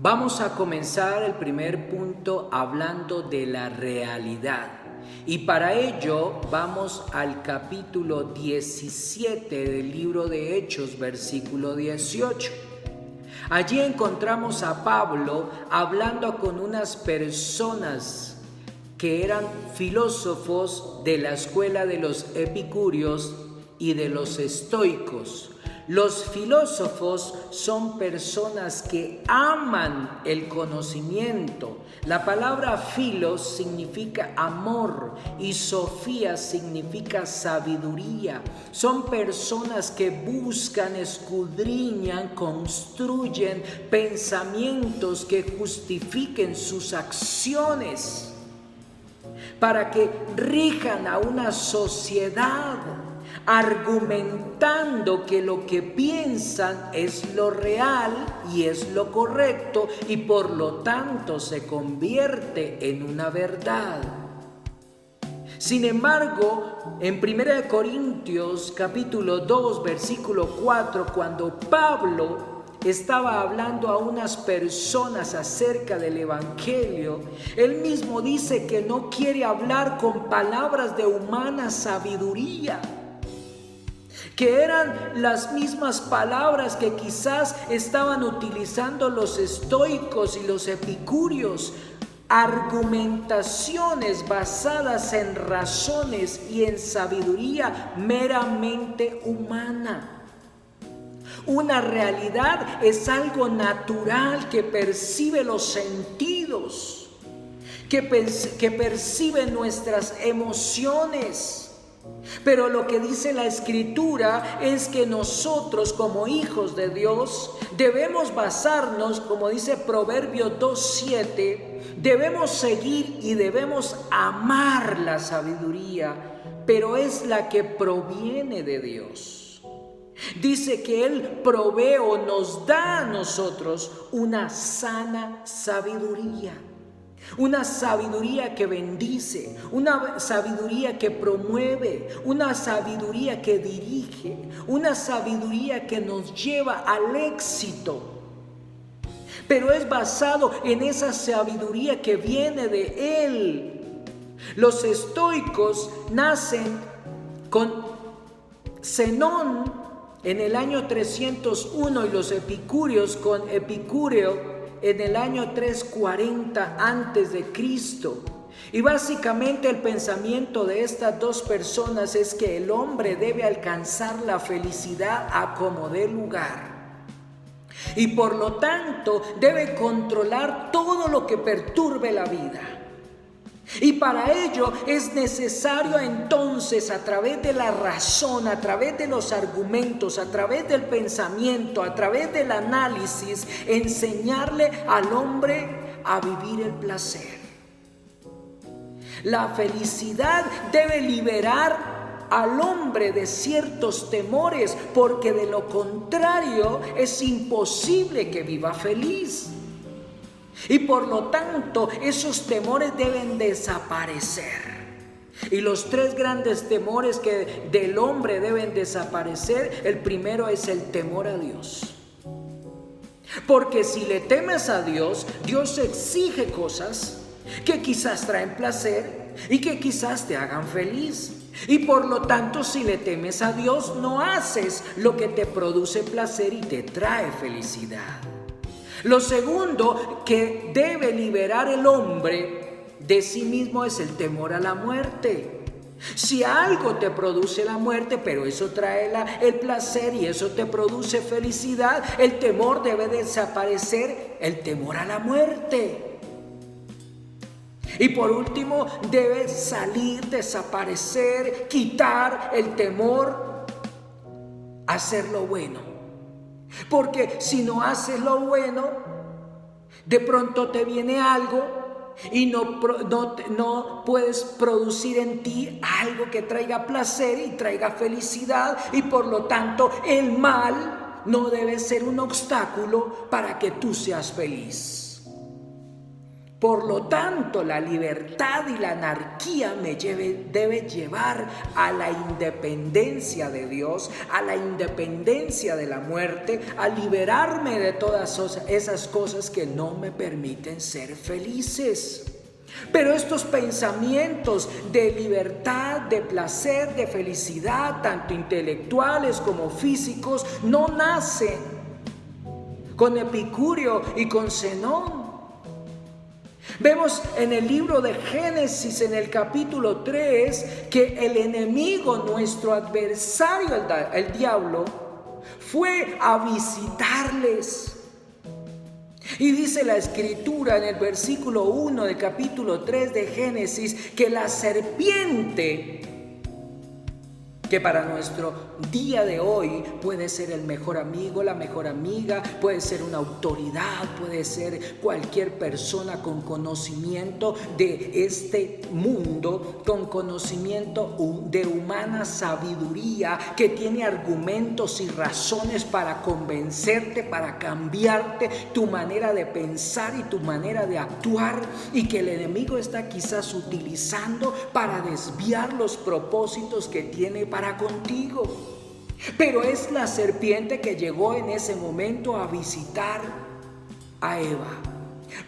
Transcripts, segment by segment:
Vamos a comenzar el primer punto hablando de la realidad. Y para ello vamos al capítulo 17 del libro de Hechos, versículo 18. Allí encontramos a Pablo hablando con unas personas que eran filósofos de la escuela de los epicúreos y de los estoicos. Los filósofos son personas que aman el conocimiento. La palabra filos significa amor y sofía significa sabiduría. Son personas que buscan, escudriñan, construyen pensamientos que justifiquen sus acciones para que rijan a una sociedad, argumentando que lo que piensan es lo real y es lo correcto y por lo tanto se convierte en una verdad. Sin embargo, en 1 Corintios capítulo 2 versículo 4, cuando Pablo estaba hablando a unas personas acerca del Evangelio, él mismo dice que no quiere hablar con palabras de humana sabiduría, que eran las mismas palabras que quizás estaban utilizando los estoicos y los epicúreos, argumentaciones basadas en razones y en sabiduría meramente humana. Una realidad es algo natural que percibe los sentidos, que percibe nuestras emociones. Pero lo que dice la Escritura es que nosotros como hijos de Dios debemos basarnos, como dice Proverbios 2:7, debemos seguir y debemos amar la sabiduría, pero es la que proviene de Dios. Dice que Él provee o nos da a nosotros una sana sabiduría. Una sabiduría que bendice, una sabiduría que promueve, una sabiduría que dirige, una sabiduría que nos lleva al éxito. Pero es basado en esa sabiduría que viene de Él. Los estoicos nacen con Zenón en el año 301 y los epicúreos con Epicúreo en el año 340 antes de Cristo. Y básicamente el pensamiento de estas dos personas es que el hombre debe alcanzar la felicidad a como dé lugar. Y por lo tanto debe controlar todo lo que perturbe la vida. Y para ello es necesario entonces, a través de la razón, a través de los argumentos, a través del pensamiento, a través del análisis, enseñarle al hombre a vivir el placer. La felicidad debe liberar al hombre de ciertos temores, porque de lo contrario es imposible que viva feliz. Y por lo tanto, esos temores deben desaparecer. Y los tres grandes temores que del hombre deben desaparecer, el primero es el temor a Dios. Porque si le temes a Dios, Dios exige cosas que quizás traen placer y que quizás te hagan feliz. Y por lo tanto, si le temes a Dios, no haces lo que te produce placer y te trae felicidad. Lo segundo que debe liberar el hombre de sí mismo es el temor a la muerte. Si algo te produce la muerte, pero eso trae el placer y eso te produce felicidad, el temor debe desaparecer, el temor a la muerte. Y por último, debe salir, desaparecer, quitar el temor a hacer lo bueno. Porque si no haces lo bueno, de pronto te viene algo y no puedes producir en ti algo que traiga placer y traiga felicidad, y por lo tanto el mal no debe ser un obstáculo para que tú seas feliz. Por lo tanto, la libertad y la anarquía debe llevar a la independencia de Dios, a la independencia de la muerte, a liberarme de todas esas cosas que no me permiten ser felices. Pero estos pensamientos de libertad, de placer, de felicidad, tanto intelectuales como físicos, no nacen con Epicurio y con Zenón. Vemos en el libro de Génesis, en el capítulo 3, que el enemigo, nuestro adversario, el diablo, fue a visitarles. Y dice la Escritura en el versículo 1 del capítulo 3 de Génesis, que la serpiente, que para nuestro día de hoy puede ser el mejor amigo, la mejor amiga, puede ser una autoridad, puede ser cualquier persona con conocimiento de este mundo, con conocimiento de humana sabiduría, que tiene argumentos y razones para convencerte, para cambiarte tu manera de pensar y tu manera de actuar, y que el enemigo está quizás utilizando para desviar los propósitos que tiene para contigo. Pero es la serpiente que llegó en ese momento a visitar a Eva.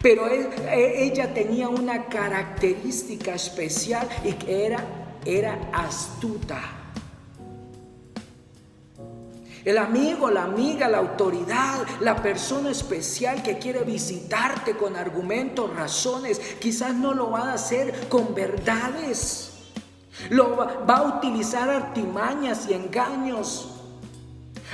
Pero ella tenía una característica especial, y que era astuta. El amigo, la amiga, la autoridad, la persona especial que quiere visitarte con argumentos, razones, quizás no lo va a hacer con verdades. Va a utilizar artimañas y engaños,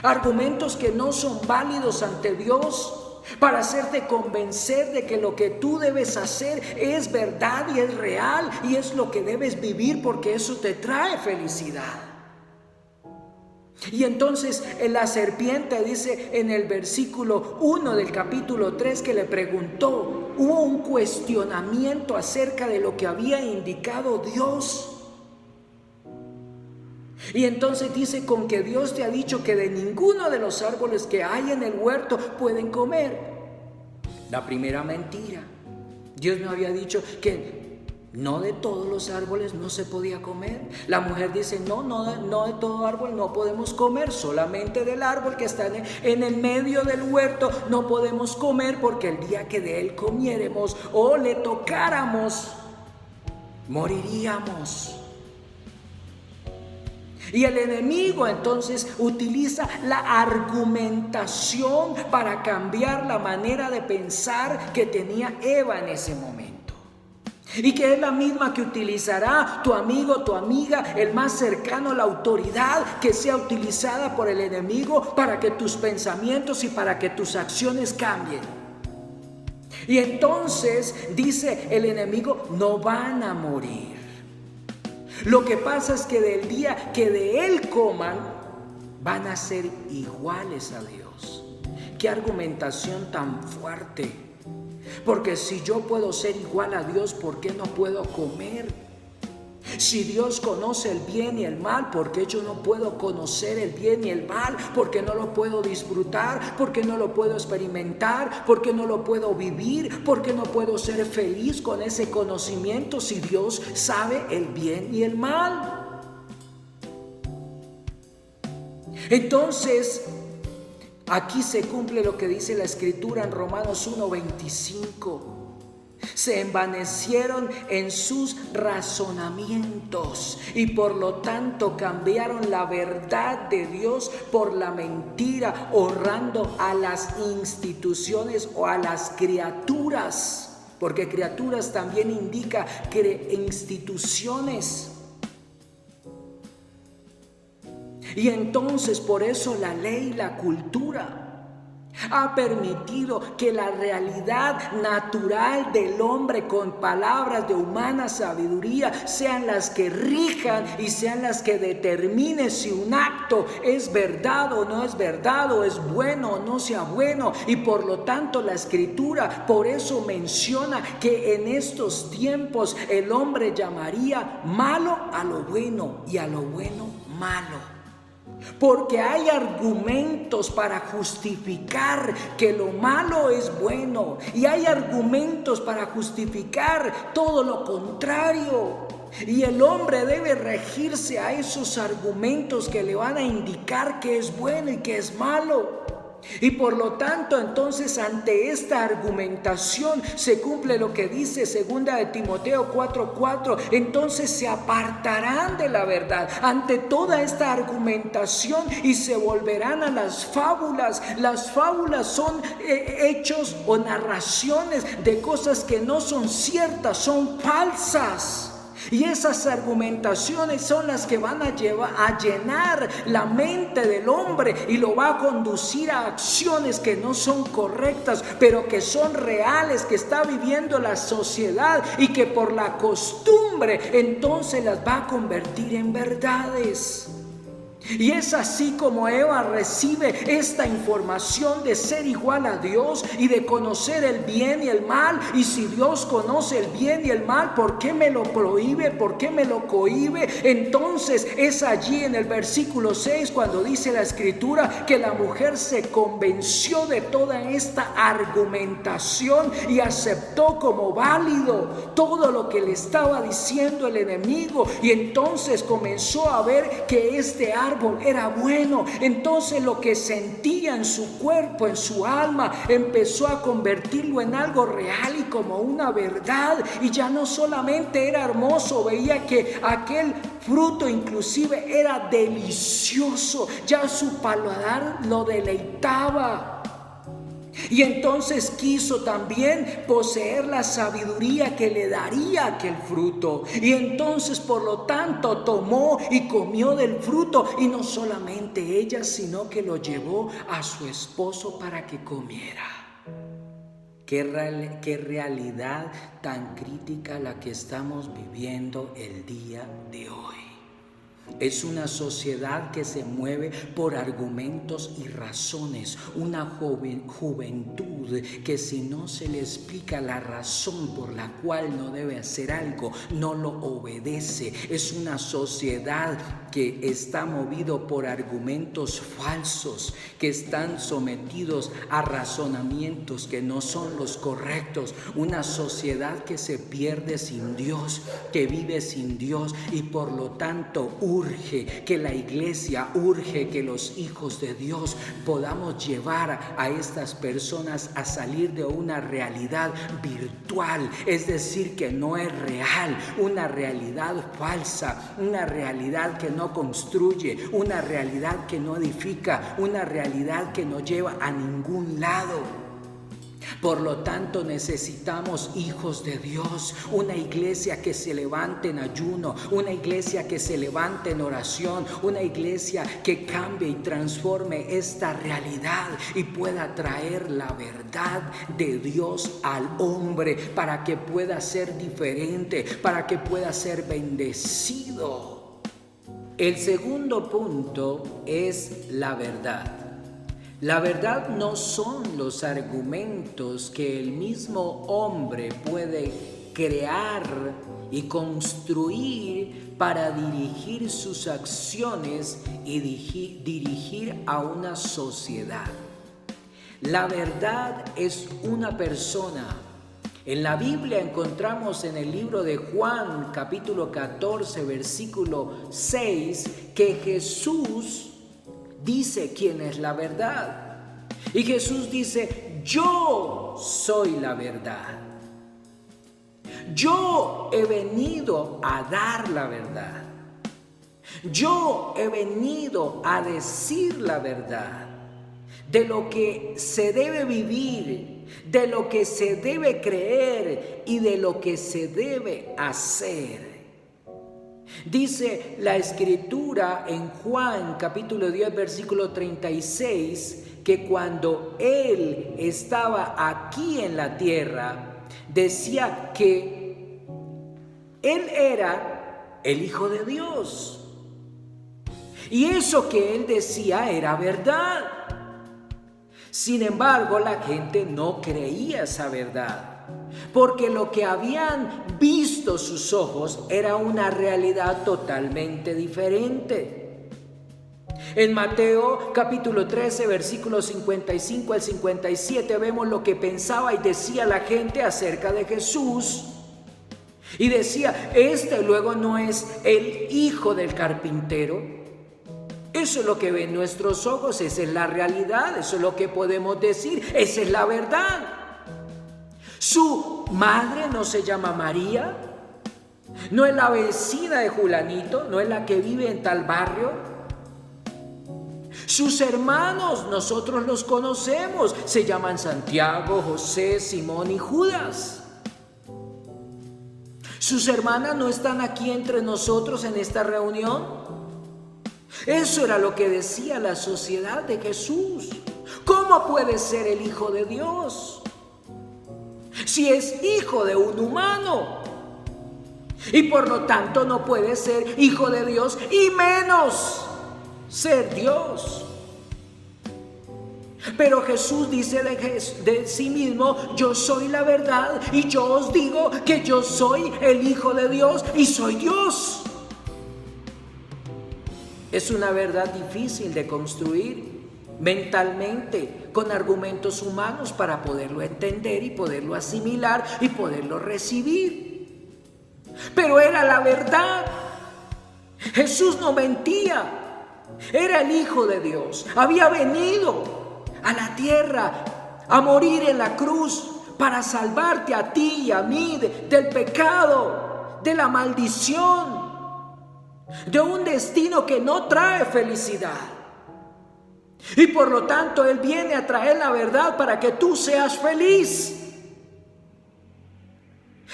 argumentos que no son válidos ante Dios, para hacerte convencer de que lo que tú debes hacer es verdad y es real y es lo que debes vivir, porque eso te trae felicidad. Y entonces la serpiente dice en el versículo 1 del capítulo 3 que le preguntó, hubo un cuestionamiento acerca de lo que había indicado Dios. Y entonces dice, con que Dios te ha dicho que de ninguno de los árboles que hay en el huerto pueden comer. La primera mentira. Dios me había dicho que no de todos los árboles no se podía comer. La mujer dice, no de todo árbol no podemos comer, solamente del árbol que está en el medio del huerto no podemos comer, porque el día que de él comiéramos o le tocáramos, moriríamos. Y el enemigo entonces utiliza la argumentación para cambiar la manera de pensar que tenía Eva en ese momento. Y que es la misma que utilizará tu amigo, tu amiga, el más cercano, la autoridad que sea utilizada por el enemigo para que tus pensamientos y para que tus acciones cambien. Y entonces dice el enemigo, no van a morir. Lo que pasa es que del día que de él coman, van a ser iguales a Dios. ¡Qué argumentación tan fuerte! Porque si yo puedo ser igual a Dios, ¿por qué no puedo comer? Si Dios conoce el bien y el mal, ¿por qué yo no puedo conocer el bien y el mal? ¿Por qué no lo puedo disfrutar? ¿Por qué no lo puedo experimentar? ¿Por qué no lo puedo vivir? ¿Por qué no puedo ser feliz con ese conocimiento si Dios sabe el bien y el mal? Entonces, aquí se cumple lo que dice la Escritura en Romanos 1:25. Se envanecieron en sus razonamientos y por lo tanto cambiaron la verdad de Dios por la mentira, honrando a las instituciones o a las criaturas, porque criaturas también indica instituciones. Y entonces por eso la ley, la cultura ha permitido que la realidad natural del hombre con palabras de humana sabiduría sean las que rijan y sean las que determinen si un acto es verdad o no es verdad, o es bueno o no sea bueno. Y por lo tanto la Escritura por eso menciona que en estos tiempos el hombre llamaría malo a lo bueno y a lo bueno malo. Porque hay argumentos para justificar que lo malo es bueno y hay argumentos para justificar todo lo contrario. Y el hombre debe regirse a esos argumentos que le van a indicar que es bueno y que es malo. Y por lo tanto, entonces, ante esta argumentación se cumple lo que dice 2 de Timoteo 4:4. Entonces se apartarán de la verdad ante toda esta argumentación y se volverán a las fábulas. Las fábulas son hechos o narraciones de cosas que no son ciertas, son falsas. Y esas argumentaciones son las que van a llenar la mente del hombre y lo va a conducir a acciones que no son correctas, pero que son reales, que está viviendo la sociedad y que por la costumbre entonces las va a convertir en verdades. Y es así como Eva recibe esta información de ser igual a Dios y de conocer el bien y el mal. Y si Dios conoce el bien y el mal, ¿por qué me lo prohíbe? ¿Por qué me lo cohíbe? Entonces es allí en el versículo 6 cuando dice la Escritura que la mujer se convenció de toda esta argumentación y aceptó como válido todo lo que le estaba diciendo el enemigo. Y entonces comenzó a ver que este árbol era bueno. Entonces lo que sentía en su cuerpo, en su alma, empezó a convertirlo en algo real y como una verdad. Y ya no solamente era hermoso, veía que aquel fruto inclusive era delicioso, ya su paladar lo deleitaba. Y entonces quiso también poseer la sabiduría que le daría aquel fruto. Y entonces por lo tanto tomó y comió del fruto. Y no solamente ella, sino que lo llevó a su esposo para que comiera. Qué realidad tan crítica la que estamos viviendo el día de hoy. Es una sociedad que se mueve por argumentos y razones, una juventud que si no se le explica la razón por la cual no debe hacer algo, no lo obedece. Es una sociedad que está movido por argumentos falsos, que están sometidos a razonamientos que no son los correctos. Una sociedad que se pierde sin Dios, que vive sin Dios y por lo tanto urge que la iglesia, urge que los hijos de Dios podamos llevar a estas personas a salir de una realidad virtual, es decir, que no es real, una realidad falsa, una realidad que no construye, una realidad que no edifica, una realidad que no lleva a ningún lado. Por lo tanto, necesitamos hijos de Dios, una iglesia que se levante en ayuno, una iglesia que se levante en oración, una iglesia que cambie y transforme esta realidad y pueda traer la verdad de Dios al hombre para que pueda ser diferente, para que pueda ser bendecido. El segundo punto es la verdad. La verdad no son los argumentos que el mismo hombre puede crear y construir para dirigir sus acciones y dirigir a una sociedad. La verdad es una persona. En la Biblia encontramos en el libro de Juan, capítulo 14, versículo 6, que Jesús dice quién es la verdad. Y Jesús dice: yo soy la verdad. Yo he venido a dar la verdad. Yo he venido a decir la verdad de lo que se debe vivir, de lo que se debe creer y de lo que se debe hacer. Dice la Escritura en Juan capítulo 10 versículo 36 que cuando Él estaba aquí en la tierra, decía que Él era el Hijo de Dios. Y eso que Él decía era verdad. Sin embargo, la gente no creía esa verdad. Porque lo que habían visto sus ojos era una realidad totalmente diferente. En Mateo capítulo 13, versículos 55 al 57 vemos lo que pensaba y decía la gente acerca de Jesús. Y decía, luego no es el hijo del carpintero. Eso es lo que ven nuestros ojos, esa es la realidad, eso es lo que podemos decir, esa es la verdad. Su madre no se llama María, no es la vecina de Julanito, no es la que vive en tal barrio. Sus hermanos, nosotros los conocemos, se llaman Santiago, José, Simón y Judas. Sus hermanas no están aquí entre nosotros en esta reunión. Eso era lo que decía la sociedad de Jesús. ¿Cómo puede ser el Hijo de Dios si es hijo de un humano? Y por lo tanto no puede ser hijo de Dios y menos ser Dios. Pero Jesús dice de sí mismo, yo soy la verdad y yo os digo que yo soy el Hijo de Dios y soy Dios. Es una verdad difícil de construir mentalmente con argumentos humanos para poderlo entender y poderlo asimilar y poderlo recibir. Pero era la verdad. Jesús no mentía. Era el Hijo de Dios. Había venido a la tierra a morir en la cruz para salvarte a ti y a mí del pecado, de la maldición, de un destino que no trae felicidad. Y por lo tanto Él viene a traer la verdad para que tú seas feliz.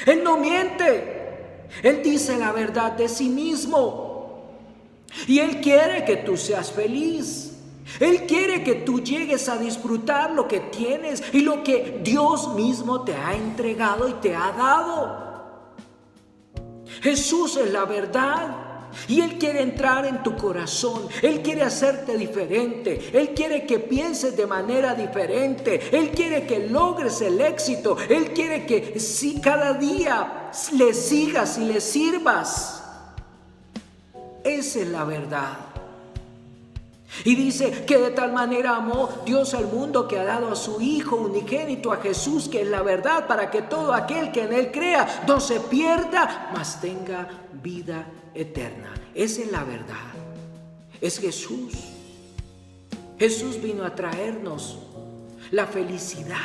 Él no miente, Él dice la verdad de sí mismo y Él quiere que tú seas feliz. Él quiere que tú llegues a disfrutar lo que tienes y lo que Dios mismo te ha entregado y te ha dado. Jesús es la verdad. Y Él quiere entrar en tu corazón. Él quiere hacerte diferente. Él quiere que pienses de manera diferente. Él quiere que logres el éxito. Él quiere que cada día le sigas y le sirvas. Esa es la verdad. Y dice que de tal manera amó Dios al mundo que ha dado a su Hijo unigénito, a Jesús, que es la verdad, para que todo aquel que en Él crea no se pierda, mas tenga vida eterna. Esa es la verdad. Es Jesús. Jesús vino a traernos la felicidad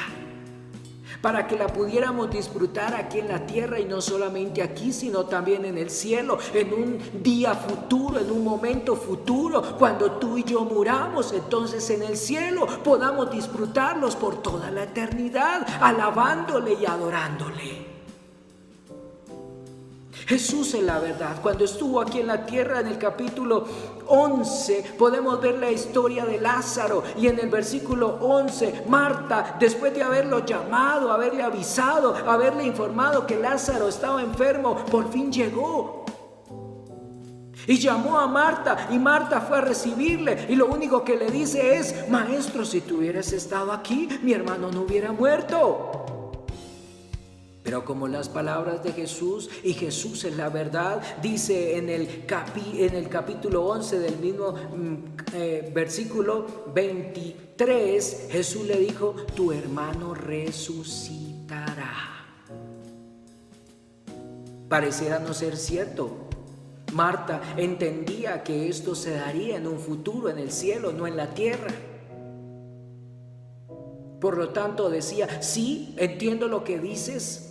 para que la pudiéramos disfrutar aquí en la tierra y no solamente aquí, sino también en el cielo, en un día futuro, en un momento futuro, cuando tú y yo muramos, entonces en el cielo podamos disfrutarlos por toda la eternidad, alabándole y adorándole. Jesús es la verdad. Cuando estuvo aquí en la tierra, en el capítulo 11, podemos ver la historia de Lázaro. Y en el versículo 11, Marta, después de haberlo llamado, haberle avisado, haberle informado que Lázaro estaba enfermo, por fin llegó. Y llamó a Marta, y Marta fue a recibirle. Y lo único que le dice es, maestro, si tú hubieras estado aquí, mi hermano no hubiera muerto. Pero como las palabras de Jesús, y Jesús es la verdad, dice en el capítulo 11 del mismo versículo 23, Jesús le dijo, tu hermano resucitará. Pareciera no ser cierto. Marta entendía que esto se daría en un futuro, en el cielo, no en la tierra. Por lo tanto decía, sí, entiendo lo que dices,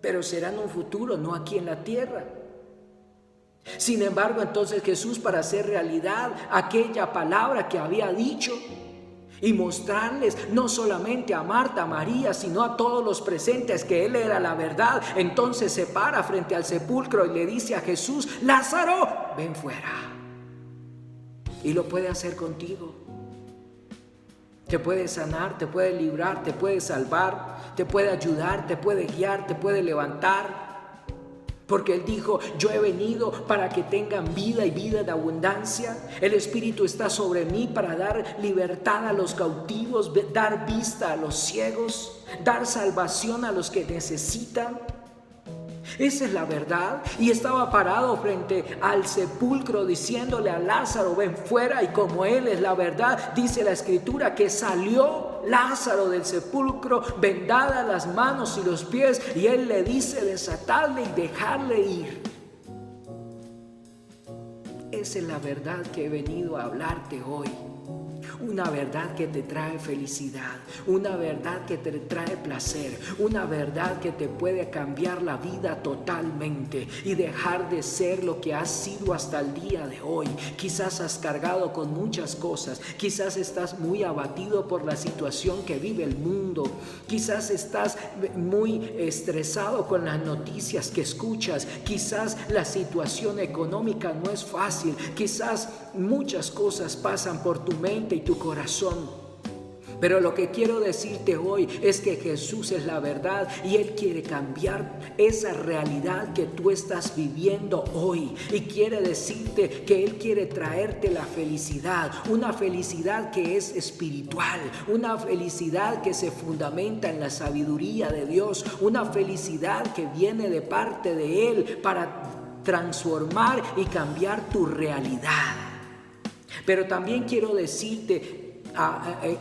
pero será en un futuro, no aquí en la tierra. Sin embargo, entonces Jesús, para hacer realidad aquella palabra que había dicho y mostrarles no solamente a Marta, a María, sino a todos los presentes que Él era la verdad, entonces se para frente al sepulcro y le dice a Jesús, Lázaro, ven fuera. Y lo puede hacer contigo. Te puede sanar, te puede librar, te puede salvar, te puede ayudar, te puede guiar, te puede levantar. Porque Él dijo, yo he venido para que tengan vida y vida de abundancia. El Espíritu está sobre mí para dar libertad a los cautivos, dar vista a los ciegos, dar salvación a los que necesitan. Esa es la verdad. Y estaba parado frente al sepulcro diciéndole a Lázaro, ven fuera. Y como él es la verdad, dice la escritura que salió Lázaro del sepulcro, vendadas las manos y los pies, y él le dice desatarle y dejarle ir. Esa es la verdad que he venido a hablarte hoy. Una verdad que te trae felicidad, una verdad que te trae placer, una verdad que te puede cambiar la vida totalmente y dejar de ser lo que has sido hasta el día de hoy. Quizás has cargado con muchas cosas, quizás estás muy abatido por la situación que vive el mundo, quizás estás muy estresado con las noticias que escuchas, quizás la situación económica no es fácil, quizás muchas cosas pasan por tu mente y tu corazón. Pero lo que quiero decirte hoy es que Jesús es la verdad y Él quiere cambiar esa realidad que tú estás viviendo hoy. Y quiere decirte que Él quiere traerte la felicidad, una felicidad que es espiritual, una felicidad que se fundamenta en la sabiduría de Dios, una felicidad que viene de parte de Él para transformar y cambiar tu realidad. Pero también quiero decirte,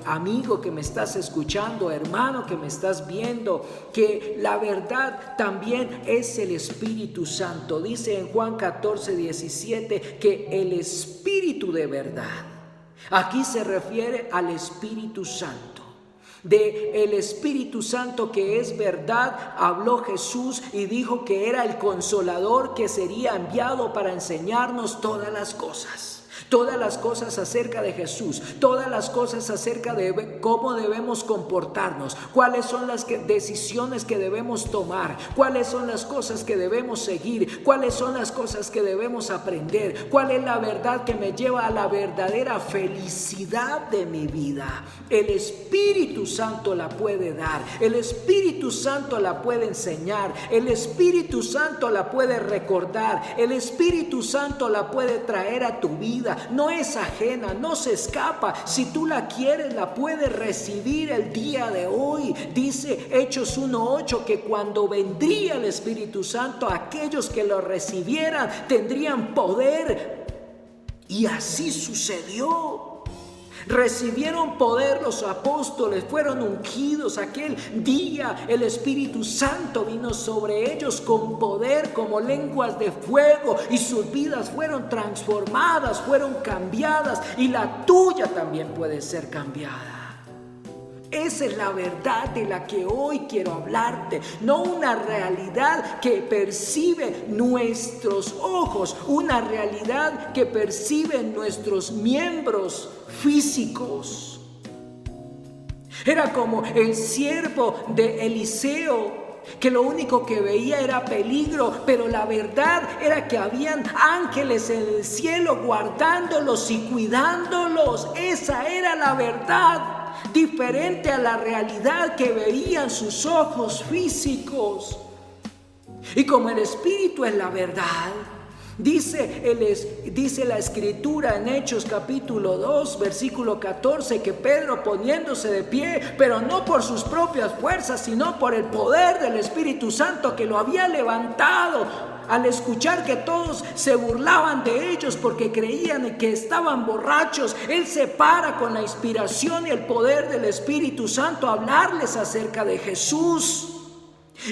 amigo que me estás escuchando, hermano que me estás viendo, que la verdad también es el Espíritu Santo. Dice en Juan 14:17 que el Espíritu de verdad, aquí se refiere al Espíritu Santo. De el Espíritu Santo que es verdad, habló Jesús y dijo que era el Consolador que sería enviado para enseñarnos todas las cosas. Todas las cosas acerca de Jesús, todas las cosas acerca de cómo debemos comportarnos, cuáles son las decisiones que debemos tomar, cuáles son las cosas que debemos seguir, cuáles son las cosas que debemos aprender, cuál es la verdad que me lleva a la verdadera felicidad de mi vida. El Espíritu Santo la puede dar, el Espíritu Santo la puede enseñar, el Espíritu Santo la puede recordar, el Espíritu Santo la puede traer a tu vida. No es ajena, no se escapa. Si tú la quieres, la puedes recibir el día de hoy. Dice Hechos 1:8 que cuando vendría el Espíritu Santo, aquellos que lo recibieran tendrían poder. Y así sucedió. Recibieron poder los apóstoles, fueron ungidos. Aquel día el Espíritu Santo vino sobre ellos con poder como lenguas de fuego y sus vidas fueron transformadas, fueron cambiadas y la tuya también puede ser cambiada. Esa es la verdad de la que hoy quiero hablarte, no una realidad que percibe nuestros ojos, una realidad que perciben nuestros miembros físicos. Era como el siervo de Eliseo, que lo único que veía era peligro, pero la verdad era que habían ángeles en el cielo guardándolos y cuidándolos. Esa era la verdad, diferente a la realidad que veían sus ojos físicos. Y como el Espíritu es la verdad, dice la Escritura en Hechos capítulo 2, versículo 14, que Pedro poniéndose de pie, pero no por sus propias fuerzas, sino por el poder del Espíritu Santo que lo había levantado, al escuchar que todos se burlaban de ellos porque creían que estaban borrachos, él se para con la inspiración y el poder del Espíritu Santo a hablarles acerca de Jesús.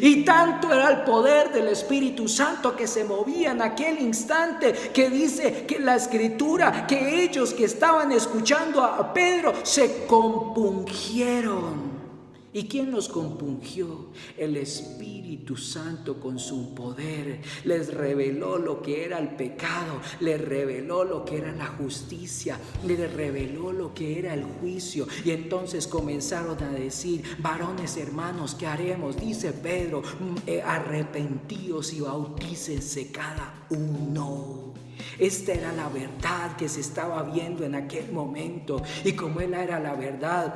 Y tanto era el poder del Espíritu Santo que se movía en aquel instante, que dice que la Escritura, que ellos que estaban escuchando a Pedro se compungieron. ¿Y quién los compungió? El Espíritu Santo con su poder les reveló lo que era el pecado, les reveló lo que era la justicia, les reveló lo que era el juicio. Y entonces comenzaron a decir: varones hermanos, ¿qué haremos? Dice Pedro: arrepentíos y bautícense cada uno. Esta era la verdad que se estaba viendo en aquel momento. Y como él era la verdad,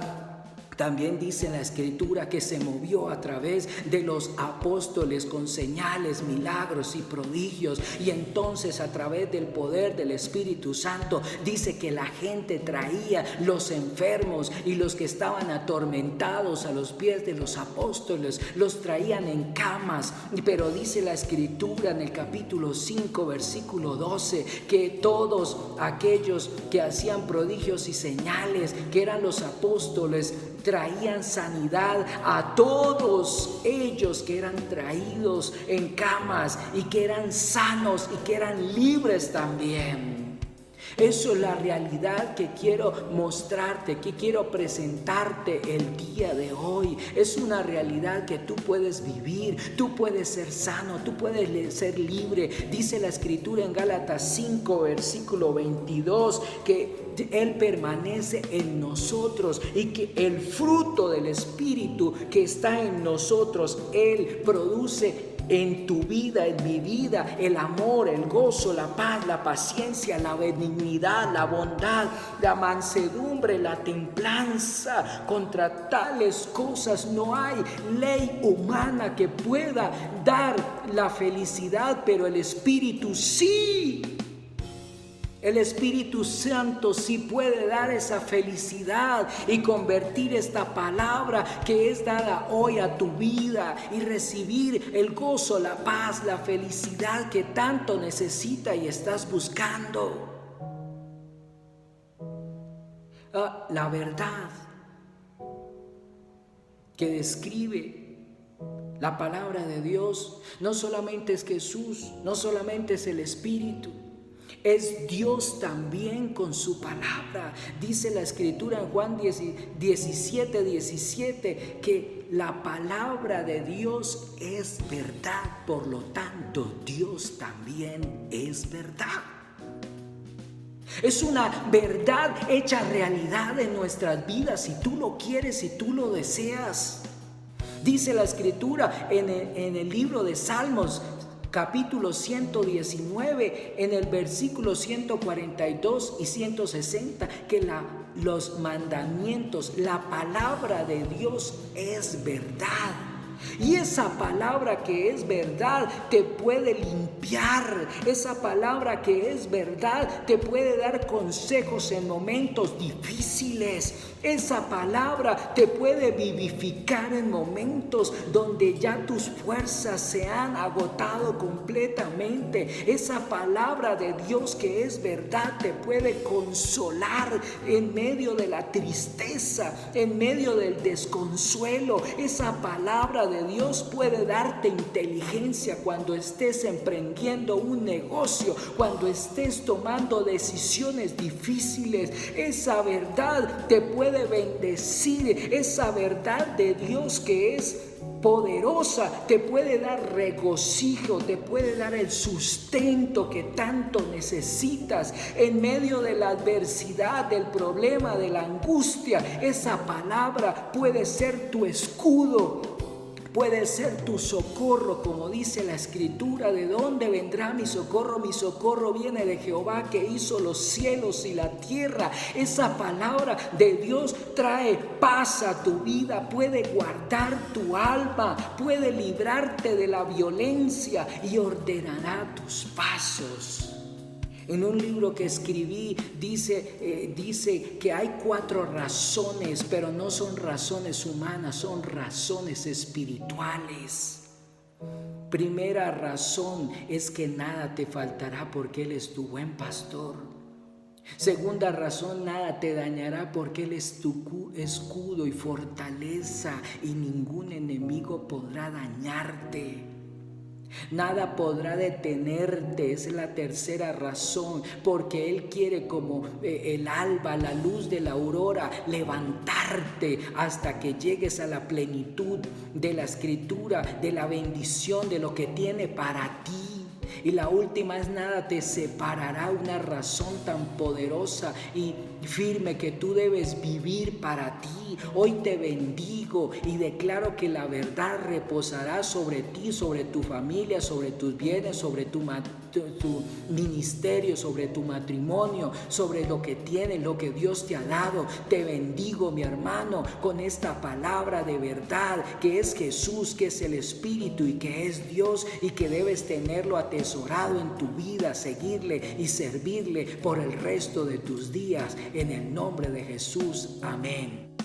También dice en la Escritura que se movió a través de los apóstoles con señales, milagros y prodigios. Y entonces a través del poder del Espíritu Santo dice que la gente traía los enfermos y los que estaban atormentados a los pies de los apóstoles. Los traían en camas. Pero dice la Escritura en el capítulo 5, versículo 12, que todos aquellos que hacían prodigios y señales, que eran los apóstoles, traían sanidad a todos ellos que eran traídos en camas y que eran sanos y que eran libres también. Eso es la realidad que quiero mostrarte, que quiero presentarte el día de hoy. Es una realidad que tú puedes vivir, tú puedes ser sano, tú puedes ser libre. Dice la Escritura en Gálatas 5, versículo 22, que Él permanece en nosotros y que el fruto del Espíritu que está en nosotros, Él produce en tu vida, en mi vida, el amor, el gozo, la paz, la paciencia, la benignidad, la bondad, la mansedumbre, la templanza. Contra tales cosas no hay ley humana que pueda dar la felicidad, pero el Espíritu sí. El Espíritu Santo sí puede dar esa felicidad y convertir esta palabra que es dada hoy a tu vida y recibir el gozo, la paz, la felicidad que tanto necesitas y estás buscando. La verdad que describe la palabra de Dios no solamente es Jesús, no solamente es el Espíritu. Es Dios también con su palabra. Dice la Escritura en Juan 17:17 que la palabra de Dios es verdad. Por lo tanto, Dios también es verdad. Es una verdad hecha realidad en nuestras vidas si tú lo quieres, si tú lo deseas. Dice la Escritura en el libro de Salmos, capítulo 119, en el versículo 142 y 160, que los mandamientos, la palabra de Dios es verdad. Y esa palabra que es verdad te puede limpiar. Esa palabra que es verdad te puede dar consejos en momentos difíciles. Esa palabra te puede vivificar en momentos donde ya tus fuerzas se han agotado completamente. Esa palabra de Dios que es verdad te puede consolar en medio de la tristeza, en medio del desconsuelo. Esa palabra de Dios puede darte inteligencia cuando estés emprendiendo un negocio, cuando estés tomando decisiones difíciles. Esa verdad te puede bendecir. Esa verdad de Dios que es poderosa te puede dar regocijo, te puede dar el sustento que tanto necesitas en medio de la adversidad, del problema, de la angustia. Esa palabra puede ser tu escudo, puede ser tu socorro, como dice la Escritura. ¿De dónde vendrá mi socorro? Mi socorro viene de Jehová, que hizo los cielos y la tierra. Esa palabra de Dios trae paz a tu vida, puede guardar tu alma, puede librarte de la violencia y ordenará tus pasos. En un libro que escribí dice que hay 4 razones, pero no son razones humanas, son razones espirituales. Primera razón es que nada te faltará porque Él es tu buen pastor. Segunda razón, nada te dañará porque Él es tu escudo y fortaleza y ningún enemigo podrá dañarte. Nada podrá detenerte, es la tercera razón, porque Él quiere como el alba, la luz de la aurora, levantarte hasta que llegues a la plenitud de la Escritura, de la bendición, de lo que tiene para ti. Y la última es: nada te separará. Una razón tan poderosa y firme que tú debes vivir para ti. Hoy te bendigo y declaro que la verdad reposará sobre ti, sobre tu familia, sobre tus bienes, sobre tu tu ministerio, sobre tu matrimonio, sobre lo que tienes, lo que Dios te ha dado. Te bendigo, mi hermano, con esta palabra de verdad, que es Jesús, que es el Espíritu y que es Dios, y que debes tenerlo atesorado en tu vida, seguirle y servirle por el resto de tus días. En el nombre de Jesús, amén.